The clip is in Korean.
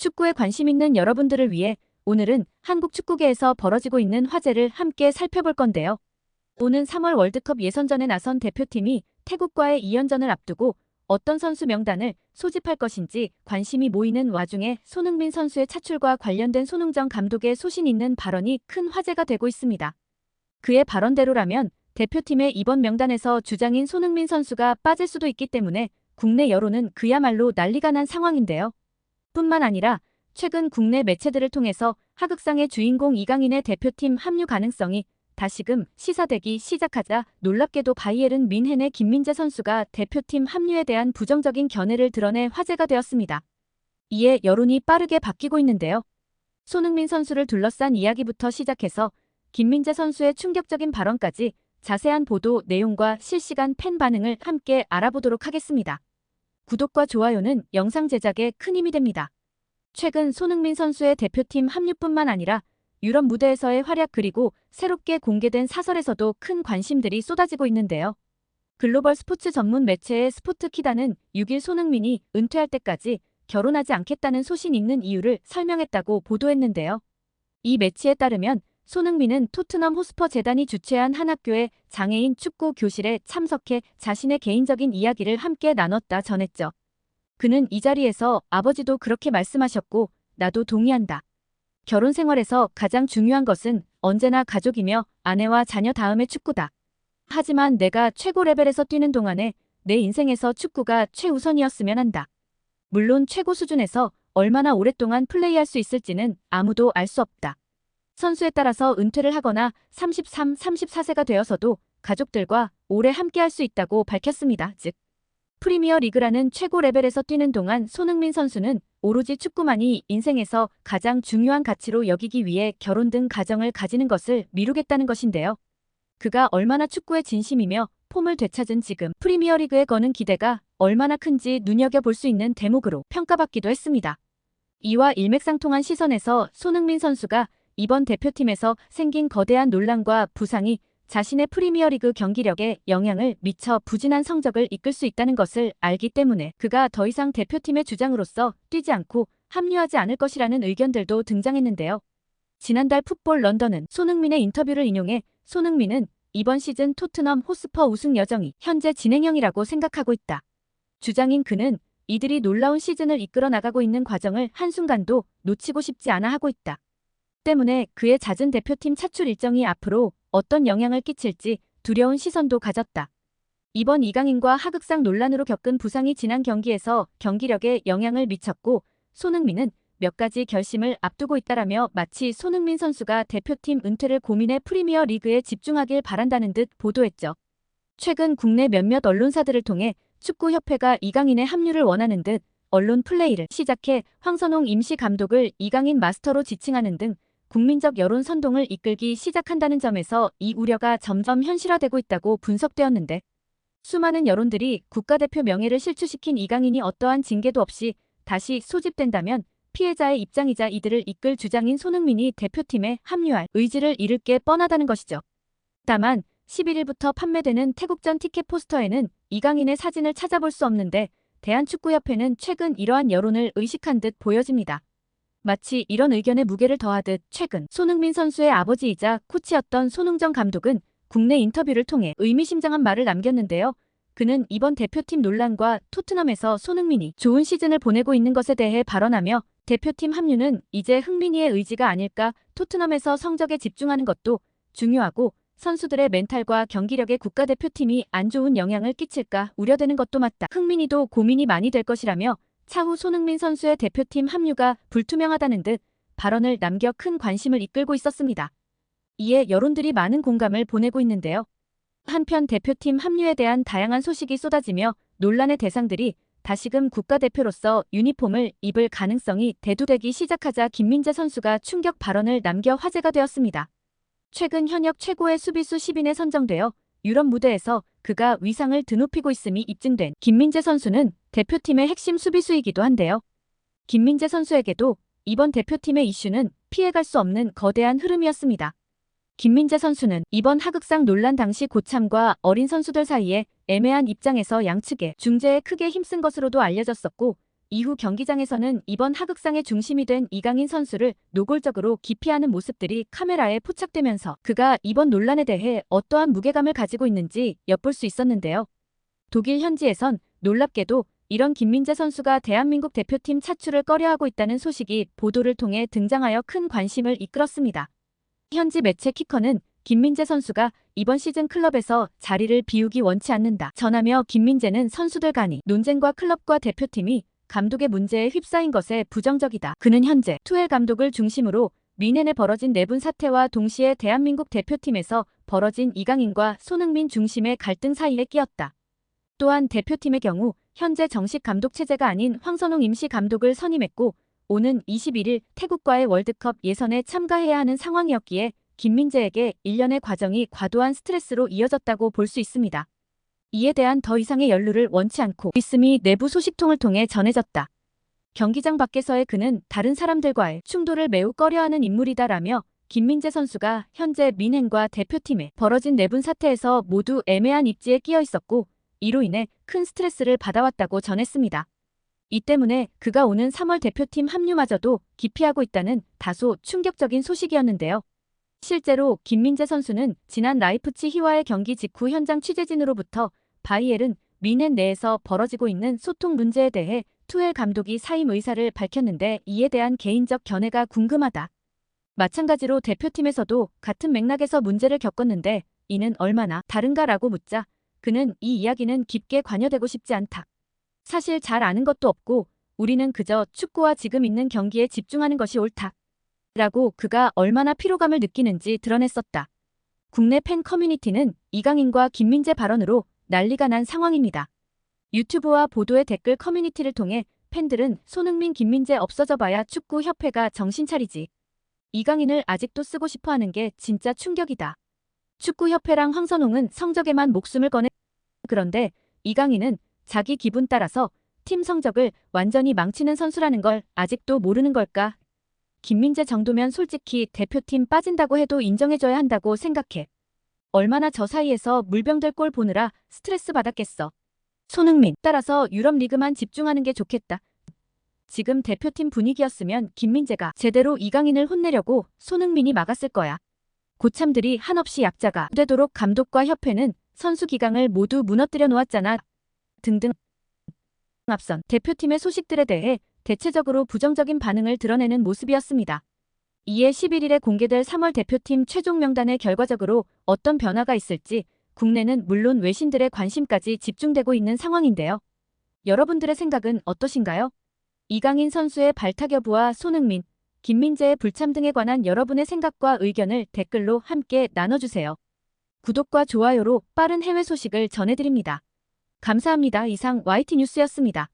축구에 관심 있는 여러분들을 위해 오늘은 한국 축구계에서 벌어지고 있는 화제를 함께 살펴볼 건데요. 오는 3월 월드컵 예선전에 나선 대표팀이 태국과의 2연전을 앞두고 어떤 선수 명단을 소집할 것인지 관심이 모이는 와중에 손흥민 선수의 차출과 관련된 손흥정 감독의 소신 있는 발언이 큰 화제가 되고 있습니다. 그의 발언대로라면 대표팀의 이번 명단에서 주장인 손흥민 선수가 빠질 수도 있기 때문에 국내 여론은 그야말로 난리가 난 상황인데요. 뿐만 아니라 최근 국내 매체들을 통해서 하극상의 주인공 이강인의 대표팀 합류 가능성이 다시금 시사되기 시작하자 놀랍게도 바이에른 뮌헨의 김민재 선수가 대표팀 합류에 대한 부정적인 견해를 드러내 화제가 되었습니다. 이에 여론이 빠르게 바뀌고 있는데요. 손흥민 선수를 둘러싼 이야기부터 시작해서 김민재 선수의 충격적인 발언까지 자세한 보도 내용과 실시간 팬 반응을 함께 알아보도록 하겠습니다. 구독과 좋아요는 영상 제작에 큰 힘이 됩니다. 최근 손흥민 선수의 대표팀 합류뿐만 아니라 유럽 무대에서의 활약 그리고 새롭게 공개된 사설에서도 큰 관심들이 쏟아지고 있는데요. 글로벌 스포츠 전문 매체의 스포트키다는 6일 손흥민이 은퇴할 때까지 결혼하지 않겠다는 소신 있는 이유를 설명했다고 보도했는데요. 이 매체에 따르면 손흥민은 토트넘 호스퍼 재단이 주최한 한 학교의 장애인 축구 교실에 참석해 자신의 개인적인 이야기를 함께 나눴다 전했죠. 그는 이 자리에서 아버지도 그렇게 말씀하셨고 나도 동의한다. 결혼 생활에서 가장 중요한 것은 언제나 가족이며 아내와 자녀 다음에 축구다. 하지만 내가 최고 레벨에서 뛰는 동안에 내 인생에서 축구가 최우선이었으면 한다. 물론 최고 수준에서 얼마나 오랫동안 플레이할 수 있을지는 아무도 알 수 없다. 선수에 따라서 은퇴를 하거나 33, 34세가 되어서도 가족들과 오래 함께할 수 있다고 밝혔습니다. 즉, 프리미어 리그라는 최고 레벨에서 뛰는 동안 손흥민 선수는 오로지 축구만이 인생에서 가장 중요한 가치로 여기기 위해 결혼 등 가정을 가지는 것을 미루겠다는 것인데요. 그가 얼마나 축구에 진심이며 폼을 되찾은 지금 프리미어 리그에 거는 기대가 얼마나 큰지 눈여겨볼 수 있는 대목으로 평가받기도 했습니다. 이와 일맥상통한 시선에서 손흥민 선수가 이번 대표팀에서 생긴 거대한 논란과 부상이 자신의 프리미어리그 경기력에 영향을 미쳐 부진한 성적을 이끌 수 있다는 것을 알기 때문에 그가 더 이상 대표팀의 주장으로서 뛰지 않고 합류하지 않을 것이라는 의견들도 등장했는데요. 지난달 풋볼 런던은 손흥민의 인터뷰를 인용해 손흥민은 이번 시즌 토트넘 호스퍼 우승 여정이 현재 진행형이라고 생각하고 있다. 주장인 그는 이들이 놀라운 시즌을 이끌어 나가고 있는 과정을 한순간도 놓치고 싶지 않아 하고 있다. 때문에 그의 잦은 대표팀 차출 일정이 앞으로 어떤 영향을 끼칠지 두려운 시선도 가졌다. 이번 이강인과 하극상 논란으로 겪은 부상이 지난 경기에서 경기력에 영향을 미쳤고 손흥민은 몇 가지 결심을 앞두고 있다라며 마치 손흥민 선수가 대표팀 은퇴를 고민해 프리미어 리그에 집중하길 바란다는 듯 보도했죠. 최근 국내 몇몇 언론사들을 통해 축구협회가 이강인의 합류를 원하는 듯 언론 플레이를 시작해 황선홍 임시 감독을 이강인 마스터로 지칭하는 등 국민적 여론 선동을 이끌기 시작한다는 점에서 이 우려가 점점 현실화되고 있다고 분석되었는데 수많은 여론들이 국가대표 명예를 실추시킨 이강인이 어떠한 징계도 없이 다시 소집된다면 피해자의 입장이자 이들을 이끌 주장인 손흥민이 대표팀에 합류할 의지를 잃을 게 뻔하다는 것이죠. 다만 11일부터 판매되는 태국전 티켓 포스터에는 이강인의 사진을 찾아볼 수 없는데 대한축구협회는 최근 이러한 여론을 의식한 듯 보여집니다. 마치 이런 의견에 무게를 더하듯 최근 손흥민 선수의 아버지이자 코치였던 손흥정 감독은 국내 인터뷰를 통해 의미심장한 말을 남겼는데요. 그는 이번 대표팀 논란과 토트넘에서 손흥민이 좋은 시즌을 보내고 있는 것에 대해 발언하며 대표팀 합류는 이제 흥민이의 의지가 아닐까, 토트넘에서 성적에 집중하는 것도 중요하고 선수들의 멘탈과 경기력에 국가대표팀이 안 좋은 영향을 끼칠까 우려되는 것도 맞다. 흥민이도 고민이 많이 될 것이라며 차후 손흥민 선수의 대표팀 합류가 불투명하다는 듯 발언을 남겨 큰 관심을 이끌고 있었습니다. 이에 여론들이 많은 공감을 보내고 있는데요. 한편 대표팀 합류에 대한 다양한 소식이 쏟아지며 논란의 대상들이 다시금 국가대표로서 유니폼을 입을 가능성이 대두되기 시작하자 김민재 선수가 충격 발언을 남겨 화제가 되었습니다. 최근 현역 최고의 수비수 10인에 선정되어 유럽 무대에서 그가 위상을 드높이고 있음이 입증된 김민재 선수는 대표팀의 핵심 수비수이기도 한데요. 김민재 선수에게도 이번 대표팀의 이슈는 피해갈 수 없는 거대한 흐름이었습니다. 김민재 선수는 이번 하극상 논란 당시 고참과 어린 선수들 사이에 애매한 입장에서 양측의 중재에 크게 힘쓴 것으로도 알려졌었고 이후 경기장에서는 이번 하극상의 중심이 된 이강인 선수를 노골적으로 기피하는 모습들이 카메라에 포착되면서 그가 이번 논란에 대해 어떠한 무게감을 가지고 있는지 엿볼 수 있었는데요. 독일 현지에선 놀랍게도 이런 김민재 선수가 대한민국 대표팀 차출을 꺼려하고 있다는 소식이 보도를 통해 등장하여 큰 관심을 이끌었습니다. 현지 매체 키커는 김민재 선수가 이번 시즌 클럽에서 자리를 비우기 원치 않는다 전하며 김민재는 선수들 간의 논쟁과 클럽과 대표팀이 감독의 문제에 휩싸인 것에 부정적이다. 그는 현재 투엘 감독을 중심으로 미넨에 벌어진 내분 사태와 동시에 대한민국 대표팀에서 벌어진 이강인과 손흥민 중심의 갈등 사이에 끼었다. 또한 대표팀의 경우 현재 정식 감독 체제가 아닌 황선홍 임시 감독을 선임했고 오는 21일 태국과의 월드컵 예선에 참가해야 하는 상황이었기에 김민재에게 일련의 과정이 과도한 스트레스로 이어졌다고 볼 수 있습니다. 이에 대한 더 이상의 연루를 원치 않고 있음이 내부 소식통을 통해 전해졌다. 경기장 밖에서의 그는 다른 사람들과의 충돌을 매우 꺼려하는 인물이다라며 김민재 선수가 현재 미넨과 대표팀에 벌어진 내분 사태에서 모두 애매한 입지에 끼어 있었고 이로 인해 큰 스트레스를 받아왔다고 전했습니다. 이 때문에 그가 오는 3월 대표팀 합류마저도 기피하고 있다는 다소 충격적인 소식이었는데요. 실제로 김민재 선수는 지난 라이프치히와의 경기 직후 현장 취재진으로부터 바이에른 미넨 내에서 벌어지고 있는 소통 문제에 대해 투엘 감독이 사임 의사를 밝혔는데 이에 대한 개인적 견해가 궁금하다. 마찬가지로 대표팀에서도 같은 맥락에서 문제를 겪었는데 이는 얼마나 다른가라고 묻자 그는 이 이야기는 깊게 관여되고 싶지 않다. 사실 잘 아는 것도 없고 우리는 그저 축구와 지금 있는 경기에 집중하는 것이 옳다. 라고 그가 얼마나 피로감을 느끼는지 드러냈었다. 국내 팬 커뮤니티는 이강인과 김민재 발언으로 난리가 난 상황입니다. 유튜브와 보도의 댓글 커뮤니티를 통해 팬들은 손흥민 김민재 없어져 봐야 축구협회가 정신 차리지. 이강인을 아직도 쓰고 싶어하는 게 진짜 충격이다. 축구협회랑 황선홍은 성적에만 목숨을 거네. 그런데 이강인은 자기 기분 따라서 팀 성적을 완전히 망치는 선수라는 걸 아직도 모르는 걸까? 김민재 정도면 솔직히 대표팀 빠진다고 해도 인정해줘야 한다고 생각해. 얼마나 저 사이에서 물병들 꼴 보느라 스트레스 받았겠어. 손흥민 따라서 유럽 리그만 집중하는 게 좋겠다. 지금 대표팀 분위기였으면 김민재가 제대로 이강인을 혼내려고 손흥민이 막았을 거야. 고참들이 한없이 약자가 되도록 감독과 협회는 선수 기강을 모두 무너뜨려 놓았잖아. 등등. 앞선 대표팀의 소식들에 대해 대체적으로 부정적인 반응을 드러내는 모습이었습니다. 이에 11일에 공개될 3월 대표팀 최종 명단의 결과적으로 어떤 변화가 있을지 국내는 물론 외신들의 관심까지 집중되고 있는 상황인데요. 여러분들의 생각은 어떠신가요? 이강인 선수의 발탁 여부와 손흥민, 김민재의 불참 등에 관한 여러분의 생각과 의견을 댓글로 함께 나눠주세요. 구독과 좋아요로 빠른 해외 소식을 전해드립니다. 감사합니다. 이상 YT뉴스였습니다.